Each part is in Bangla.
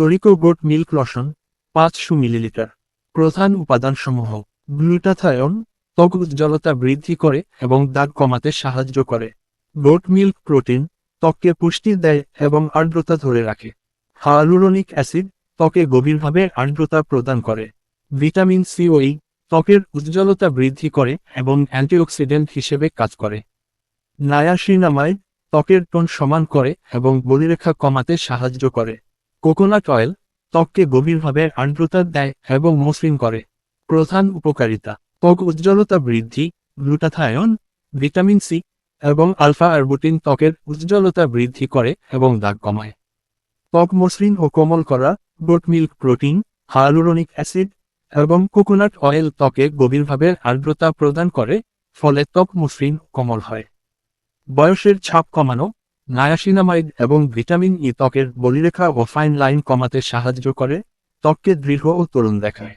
সরিকো গোট মিল্ক লোশন 500 মিলিলিটার। প্রধান উপাদানসমূহ: গ্লুটাথায়ন ত্বক উজ্জ্বলতা বৃদ্ধি করে এবং দাগ কমাতে সাহায্য করে। গোট মিল্ক প্রোটিন ত্বককে পুষ্টি দেয় এবং আর্দ্রতা ধরে রাখে। হায়ালুরোনিক অ্যাসিড ত্বকে গভীরভাবে আর্দ্রতা প্রদান করে। ভিটামিন সি ও ই ত্বকের উজ্জ্বলতা বৃদ্ধি করে এবং অ্যান্টিঅক্সিডেন্ট হিসেবে কাজ করে। নায়াসিনামাইড ত্বকের টোন সমান করে এবং বলিরেখা কমাতে সাহায্য করে। কোকোনাট অয়েল ত্বককে গভীরভাবে আর্দ্রতা দেয় এবং মসৃণ করে। প্রধান উপকারিতা: ত্বক উজ্জ্বলতা বৃদ্ধি, গ্লুটাথায়ন, ভিটামিন সি এবং আলফা আরবুটিন ত্বকের উজ্জ্বলতা বৃদ্ধি করে এবং দাগ কমায়। ত্বক মসৃণ ও কোমল করা: goat milk protein, hyaluronic acid এবং কোকোনাট অয়েল ত্বকে গভীরভাবে আর্দ্রতা প্রদান করে, ফলে ত্বক মসৃণ ও কোমল হয়। বয়সের ছাপ কমানো: নায়াসিনামাইড এবং ভিটামিন ই ত্বকের বলিরেখা ও ফাইন লাইন কমাতে সাহায্য করে, ত্বককে দৃঢ় ও তরুণ দেখায়।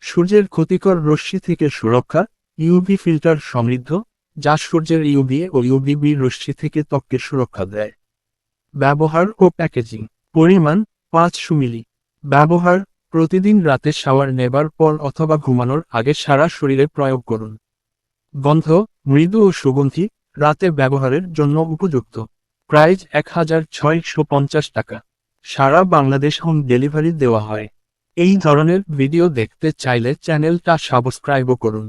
সূর্যের ক্ষতিকর রশ্মি থেকে সুরক্ষা: ইউভি ফিল্টার সমৃদ্ধ, যা সূর্যের ইউভি ও ইউভিবি রশ্মি থেকে ত্বককে সুরক্ষা দেয়। ব্যবহার ও প্যাকেজিং: পরিমাণ 500 মিলি। ব্যবহার: প্রতিদিন রাতে শাওয়ার নেবার পর অথবা ঘুমানোর আগে সারা শরীরে প্রয়োগ করুন। গন্ধ মৃদু ও সুগন্ধি, রাতে ব্যবহারের জন্য উপযুক্ত। প্রাইস 1650 টাকা। সারা বাংলাদেশ হোম ডেলিভারি দেওয়া হয়। এই ধরনের ভিডিও দেখতে চাইলে চ্যানেলটা সাবস্ক্রাইব করুন।